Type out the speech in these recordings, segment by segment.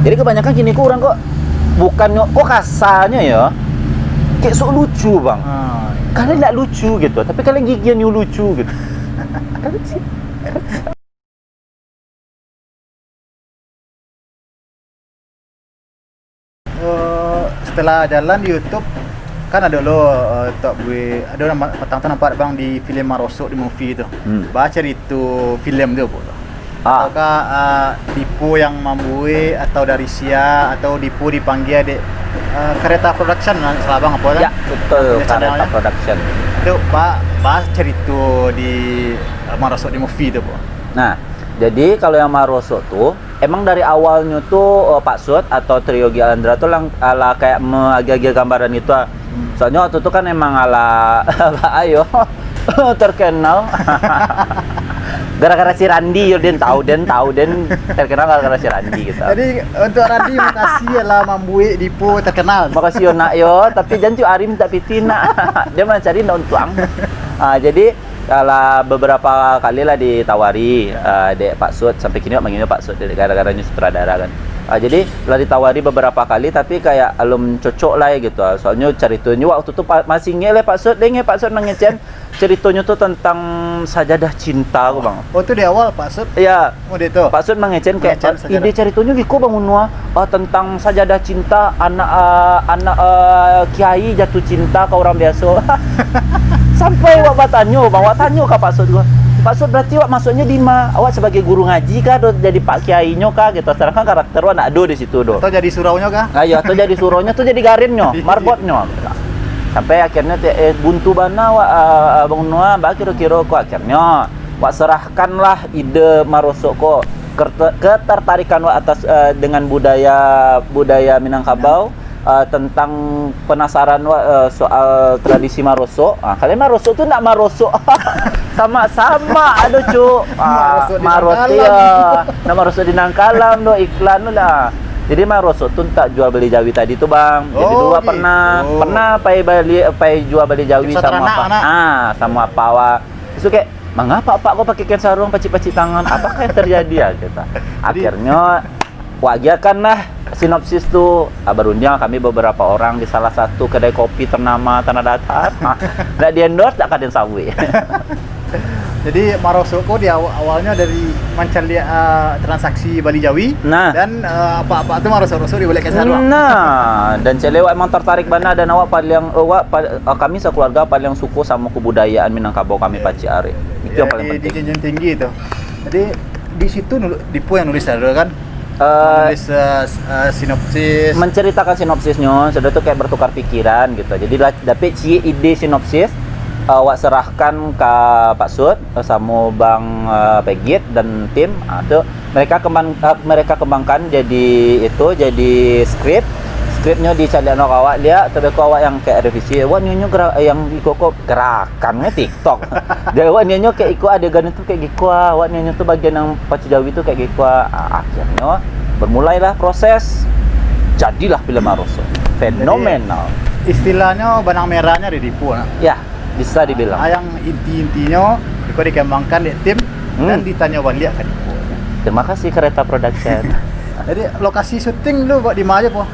Jadi kebanyakan gini kok orang kok bukannya kok kasarnya ya. Kayak sok lucu bang. Kalian nggak lucu gitu, tapi kalian gigian yang lucu gitu. Kalian sih. Setelah jalan di YouTube kan ada lo tak gue ada nama petang tu nampak bang di filem Marosok di movie tu. Baca itu filem tu pula. Ataukah Dipo yang membui atau dari Sia atau Dipo dipanggil di kereta production salah bang apa kan? Ya betul, kereta production. Itu bahas cerita di Marosok di movie tu po. Nah, jadi kalau yang Marosok tuh emang dari awalnya tuh Pak Sud atau Trio Gialandra tuh ala kayak agak-agak gambaran itu. Soalnya waktu itu kan emang ala ayo terkenal gara-gara si Randi, Den tahu terkenal gara-gara si Randi gitu. Jadi untuk Randi makasih lah membuat Dipo terkenal. Makasih yo nak yo, tapi jangan cu Arim tak pitina. Dia mana cari daun tuang. Jadi kalau beberapa kali lah ditawari dek Pak Sud, sampai kini manggilnya Pak Sud gara-gara sutradara kan. Jadi lah ditawari beberapa kali tapi kayak alum cocok lah ya gitu. Soalnya ceritanya waktu itu masih ngele Pak Sud, Pak Sud nangecen ceritanya tuh tentang sajadah cinta kok bang. Oh itu di awal Pak Sud? Iya. Oh itu. Pak Sud mangecen kayak ide ceritanya gitu bang Unua tentang sajadah cinta anak kiai jatuh cinta ke orang biasa. Sampai wak tanya ke Pak Sud gua. Pak Sud berarti wak masuknya di awak sebagai guru ngaji kah jadi Pak Kiainya kah gitu. Sedangkan karakter wak nak do di situ do. Atau jadi suraunya kah? Iya, atau jadi suraunya tuh jadi garinnya, marbotnya. Sampai akhirnya buntu bana wak Bang Noah mbak kira-kira kok akhirnya wak serahkanlah ide Marosok kok ketertarikan wak atas dengan budaya Minangkabau. Tentang penasaran soal tradisi Marosok. Kalian Marosok tuh nak Marosok sama-sama aduh cu. Marosok ya. Nak Marosok di Nangkalam do iklan lah. Jadi Marosok tuh tak jual beli Jawi tadi tuh bang. Jadi dulu gitu. pernah pai jual beli Jawi sama apa? Sama apa wak. Itu kayak mengapa Pak kok pakai sarung pacik-pacik tangan? Apakah yang terjadi ya kita? Akhirnya wagiakanlah sinopsis tuh barunya kami beberapa orang di salah satu kedai kopi ternama Tanah Datar. Nggak di endorse, nggak kadang sawi. Jadi Marosok di awalnya dari mencari transaksi Bali Jawi. Dan apa-apa tuh Marosok di balik ke sarung. Dan celewa emang tertarik bana dan awak paling kami sekeluarga paling suku sama kebudayaan Minangkabau kami Paci Are. Itu yang paling penting. Di jenjang tinggi itu. Jadi di situ Dipo yang nulis kan? Nulis sinopsis, menceritakan sinopsisnya, sudah tuh kayak bertukar pikiran gitu. Jadi dapat ide sinopsis, awak serahkan ke Pak Sud sama Bang Pegit dan tim. Itu mereka kembangkan jadi skripnya dicari anak awak dia, tapi awak yang kayak revisi. Wah nyonya yang ikut gerakannya TikTok. Dia wah nyonya kayak ikut adegan itu kayak gitu. Wah nyonya tuh bagian yang Paci Jawi itu kayak gitu. Akhirnya bermulailah proses. Jadilah film Marosok. Fenomenal. Jadi, istilahnya benang merahnya di Dipo. Ya, bisa dibilang. Yang intinya itu dikembangkan di tim dan ditanya balik ke Dipo. Terima kasih Kereta Production. Jadi lokasi syuting lu di mana po?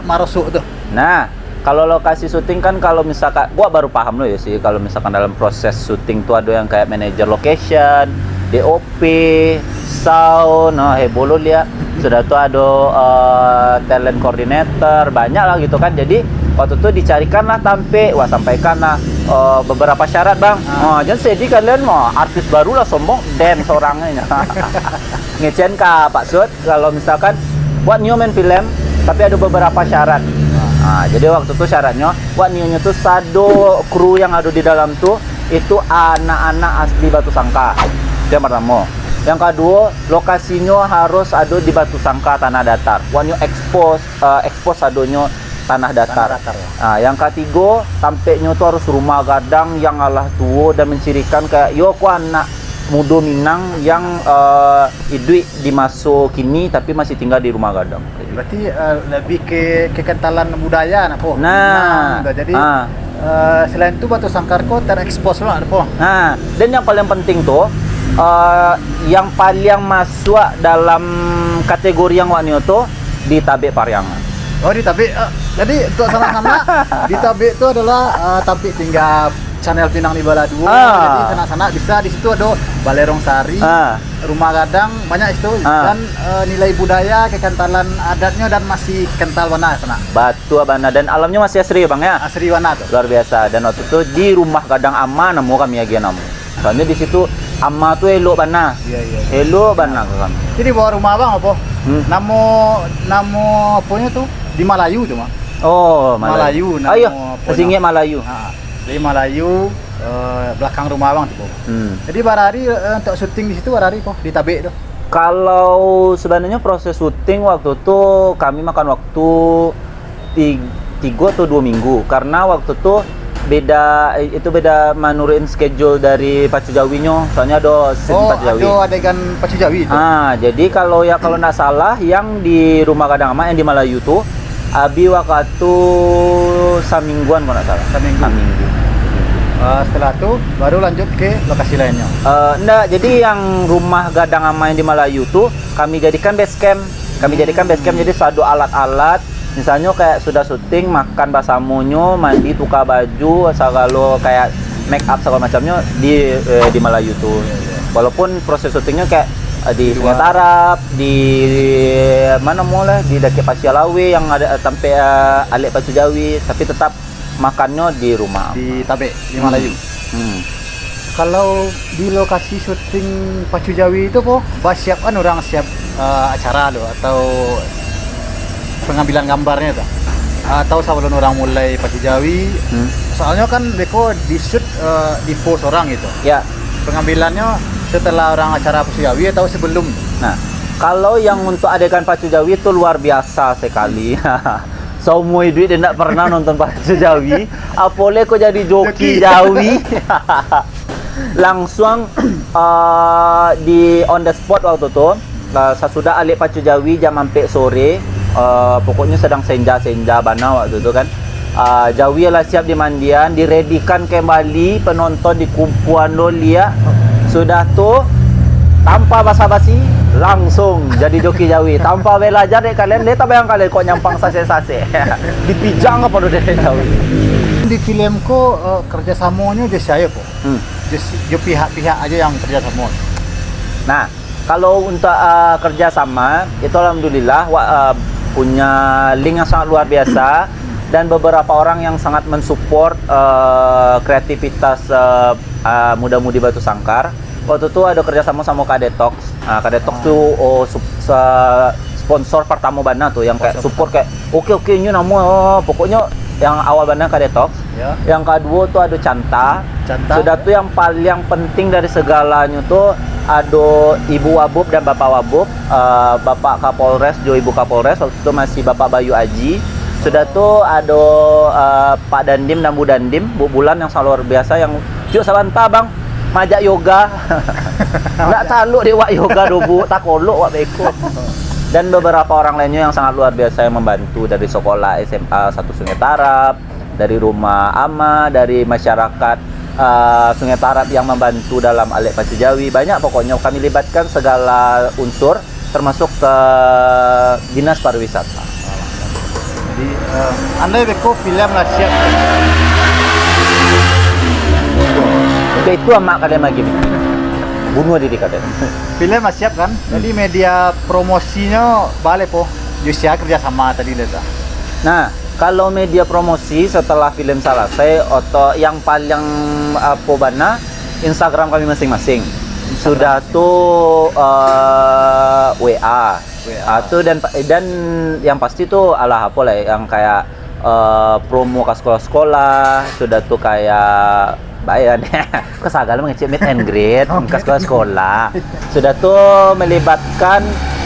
Marosok tuh. Nah, kalau lokasi syuting kan kalau misalkan gua baru paham lo ya sih kalau misalkan dalam proses syuting tuh ada yang kayak manajer location, DOP, sound, bolo lihat. Sudah tuh ada talent coordinator, banyak lah gitu kan. Jadi waktu itu dicarikanlah sampaikanlah beberapa syarat bang. Jangan sedih kalian mau artis baru lah sombong dance orangnya. Ngecen ke Pak Sud kalau misalkan buat new main film tapi ada beberapa syarat. Jadi waktu itu syaratnya buat newnya tuh sado kru yang ada di dalam tuh itu anak-anak asli Batu Sangka. Itu yang pertama. Yang kedua, lokasinya harus ada di Batu Sangka Tanah Datar. Buat new expose adonya Tanah Datar. Yang ketiga, tampaknya tuh harus rumah gadang yang alah tua dan mencirikan kayak ku anak muda Minang yang hidup di masa kini tapi masih tinggal di rumah gadang. Berarti lebih ke kekentalan budaya apa? Jadi selain itu Batu Sangkar kok terekspos lah apa? Dan yang paling penting tuh yang paling masuk dalam kategori yang waktu itu di Tabek Pariangan. Oh di Tabek, jadi untuk sana-sana di Tabek itu adalah Tabek tinggal channel Pinang di Baladu. Jadi sana-sana bisa di situ ada Balerong Sari, rumah gadang banyak itu dan nilai budaya kekentalan adatnya dan masih kental warna sana. Batu abana dan alamnya masih asri bang ya. Asri warna tuh. Luar biasa dan waktu itu di rumah gadang Amma nemu kami lagi namu. Soalnya di situ Amma tuh elok bana. Iya. Elok bana kan. Jadi bawa rumah bang apa? Namo apanya tuh di Malayu tuh mah. Oh Malayu. Ayo, singnya Malayu. Di Malayu belakang rumah bang tuh. Jadi barari untuk syuting di situ barari kok di Tabek tuh. Kalau sebenarnya proses syuting waktu itu kami makan waktu 3 atau 2 minggu karena waktu itu beda menurunin schedule dari Pacu Jawinya, soalnya ada scene Pacu Jawi. Oh, ada adegan Pacu Jawi itu. Jadi kalau nggak salah yang di rumah gadang Ama yang di Malayu tuh abi waktu samingguan kalau nggak salah. Saminggu. Setelah itu baru lanjut ke lokasi lainnya. Enggak, jadi yang rumah gadang Ama yang di Malayu tuh kami jadikan base camp. Jadi satu alat-alat. Misalnya kayak sudah syuting, makan basamunyo, mandi, tukar baju, segala kayak make up segala macamnya di Malayu tuh. Walaupun proses syutingnya kayak di Sungai Tarap, di mana mulai di Daki Pasialawe yang ada sampai Alek Pacu Jawi, tapi tetap makannya di rumah. Di Tabek, di Malayu. Kalau di lokasi syuting Pacu Jawi itu kok, siap kan orang siap acara lo atau pengambilan gambarnya tuh atau sebelum orang mulai Pacu Jawi soalnya kan beko di shoot di pose orang gitu ya pengambilannya setelah orang acara Pacu Jawi atau sebelum. Nah kalau yang untuk adegan Pacu Jawi itu luar biasa sekali. Semua duit dia tidak pernah nonton Pacu Jawi apoleh kok jadi joki Jawi. Langsung di on the spot waktu itu sesudah Alek Pacu Jawi jam sampai sore. Pokoknya sedang senja bana waktu itu kan. Jawi lah siap dimandian, diredikan kembali penonton di kumpulan Lolia. Sudah tuh tanpa basa-basi langsung jadi joki Jawi. Tanpa belajar deh kalian, lihat bayang kalian kok nyampang sase-sase. Dipijang apa udah deh Jawi. Di filmku kerjasamanya dia saya kok. Dia pihak-pihak aja yang kerjasama. Nah, kalau untuk kerjasama itu alhamdulillah punya link yang sangat luar biasa dan beberapa orang yang sangat mensupport kreativitas muda-mudi Batu Sangkar. Waktu itu ada kerjasama sama Kadetox. Kadetox tuh sponsor pertama bana tuh yang kayak support kayak oke ini nama pokoknya yang awal bana Kadetox. Ya. Yang kedua tuh ada Canta. Sudah tuh yang paling penting dari segalanya tuh ada Ibu Wabub dan Bapak Wabub, Bapak Kapolres, Ibu Kapolres, waktu itu masih Bapak Bayu Aji. Sudah tuh ada Pak Dandim dan Bu Dandim, Bu Bulan yang sangat luar biasa yang yuk sabanta bang, majak yoga. Nggak taluk deh wak yoga dobu, tak kolok wak beko. Dan beberapa orang lainnya yang sangat luar biasa yang membantu dari sekolah SMA 1 Sungai Tarap, dari rumah Ama, dari masyarakat Sungai Tarap yang membantu dalam Alek Pacu Jawi. Banyak pokoknya kami libatkan segala unsur termasuk ke Dinas Pariwisata. Jadi Anda beko film lah siap. Itu amak kalian lagi bunuh diri kalian. Film lah siap kan? Jadi media promosinya balik po. Josia kerja sama tadi data. Nah, kalau media promosi setelah film selesai atau yang paling bana Instagram kami masing-masing sudah tuh WA tuh dan yang pasti tuh alah apa lah yang kayak promo ke sekolah-sekolah sudah tuh kayak bayar kesagala mengecek meet and greet ke sekolah-sekolah sudah tuh melibatkan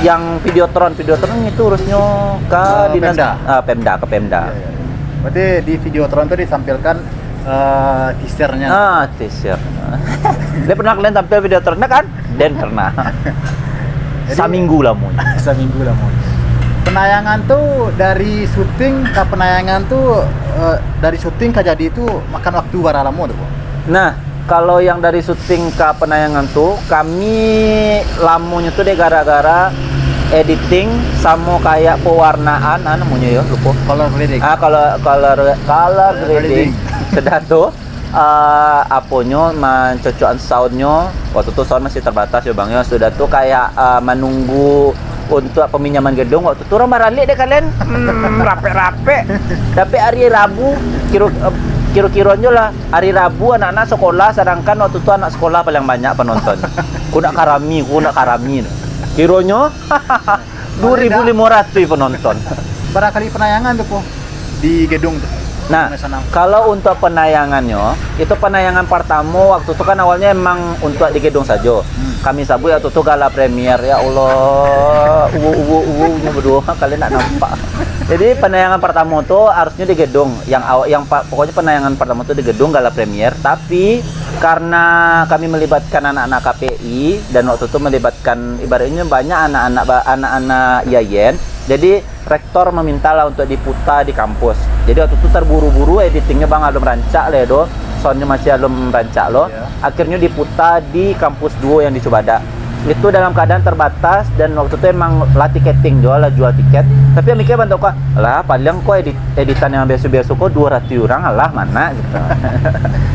yang videotron itu urusnya ke dinas Pemda. Ya. Berarti di videotron itu ditampilkan teasernya. Teaser. Dia pernah kalian tampil videotronnya kan? Dan pernah. Saminggu lah mun. Penayangan tuh dari syuting ke penayangan tuh dari syuting ke jadi itu makan waktu berapa lama tuh, Bu? Nah, kalau yang dari syuting ke penayangan tuh kami lamunya tuh deh gara-gara editing sama kayak pewarnaan namanya ya lupa. Color grading. Color grading. Sudah tuh aponya mencocokan soundnya waktu itu sound masih terbatas ya Bang ya. Sudah tuh kayak menunggu untuk peminjaman gedung waktu itu orang maralik deh kalian rape-rape. Tapi hari Rabu kira-kiranya lah hari Rabu anak-anak sekolah, sedangkan waktu itu anak sekolah paling banyak penonton. Kunak karami. Kiranya 2.500 penonton. Berapa kali penayangan tuh po di gedung tuh? Nah, kalau untuk penayangannya, itu penayangan pertama waktu itu kan awalnya emang untuk di gedung saja. Kami sabu waktu itu gala premier, ya Allah, nya berdua kalian nak nampak. Jadi penayangan pertama itu harusnya di gedung, pokoknya penayangan pertama itu di gedung gala premier. Tapi karena kami melibatkan anak-anak KPI dan waktu itu melibatkan ibaratnya banyak anak-anak Yayen. Jadi rektor meminta lah untuk diputar di kampus. Jadi waktu itu terburu-buru editingnya Bang belum rancak lah do. Soundnya masih belum rancak loh. Yeah. Akhirnya diputar di kampus 2 yang di Cibada. Itu dalam keadaan terbatas dan waktu itu emang lah tiketing jual tiket. Tapi yang mikir bantu kok lah paling kok editan yang biasa-biasa kok 200 orang lah mana gitu.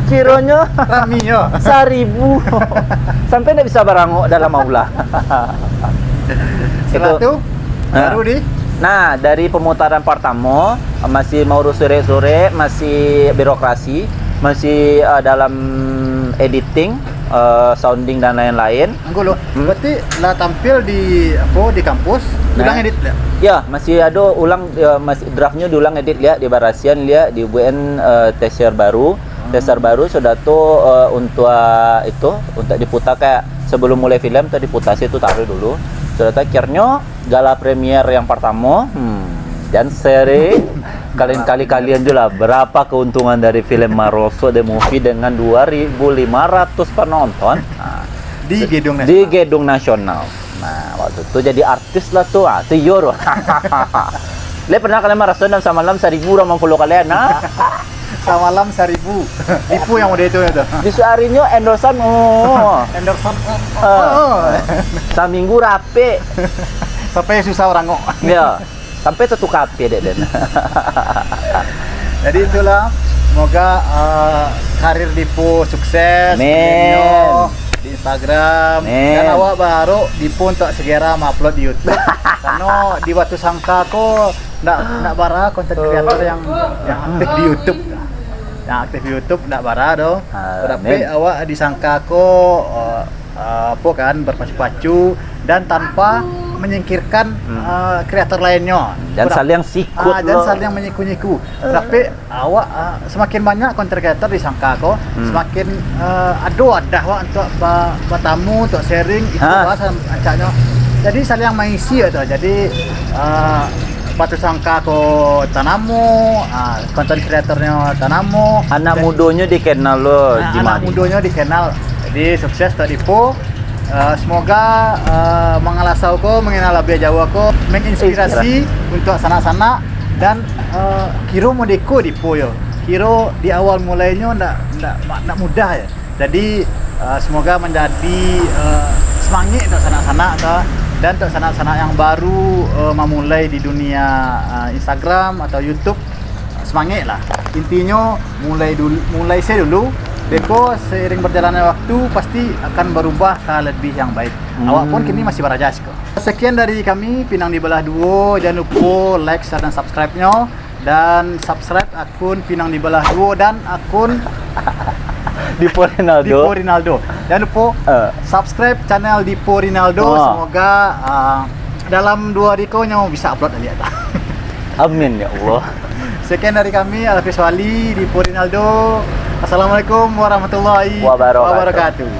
Kiranya raminya 1.000 sampai nggak bisa barangok dalam aula. Setelah itu baru di dari pemutaran pertama masih mau sore-sore, masih birokrasi, masih dalam editing, sounding dan lain-lain. Anggulo, berarti lah tampil di kampus, ulang edit ya? Ya, masih ada ulang masih draftnya diulang edit lihat di Barasian lihat di UBN teaser baru. Teaser baru sudah tuh untuk diputar kayak sebelum mulai film tuh diputar itu taruh dulu. Sudah akhirnya gala premier yang pertama dan seri kalian juga berapa keuntungan dari film Maroso The Movie dengan 2.500 penonton di gedung nasional. Nah waktu itu jadi artis lah tuh Tiyor. Lihat pernah kalian Maroso dan samalam 1.000 orang follow kalian samalam 1.000 Ipu yang udah itu di seharinya endorsan endorsan seminggu rapi sampai susah orang kok ya sampai satu kape deh jadi itulah semoga karir Dipo sukses di Instagram dan awak baru Dipo untuk segera upload di YouTube karena di waktu sangka kok ndak bara konten kreator yang aktif di YouTube ndak bara dong tapi awak disangka kok kan berpacu-pacu dan tanpa menyingkirkan kreator lainnya dan saling sikut dan saling menyiku-nyiku tapi awak semakin banyak konten kreator disangka kok semakin ada wak untuk bertamu untuk sharing itu bahasa ancaknya jadi saling mengisi itu jadi batu sangka ko tanamu konten kreatornya tanamu anak mudanya dikenal lo anak mudanya dikenal jadi sukses tadi po semoga mengalasau ko mengenal lebih jauh ko menginspirasi untuk sana-sana dan kiro modeko di po yo kiro di awal mulainya ndak mudah ya jadi semoga menjadi semangat untuk sana-sana dan untuk sanak-sanak yang baru memulai di dunia Instagram atau YouTube semangat lah intinya mulai saya dulu Deko seiring berjalannya waktu pasti akan berubah ke lebih yang baik awak pun kini masih berajas kok sekian dari kami Pinang di Belah Duo jangan lupa like, share dan subscribe-nya dan subscribe akun Pinang di Belah Duo dan akun Dipo Rinaldo. Jangan lupa subscribe channel Dipo Rinaldo. Semoga dalam 2 hari kau bisa upload lihat. Amin ya Allah. Sekian dari kami Alfis Wali Dipo Rinaldo. Assalamualaikum warahmatullahi wabarakatuh.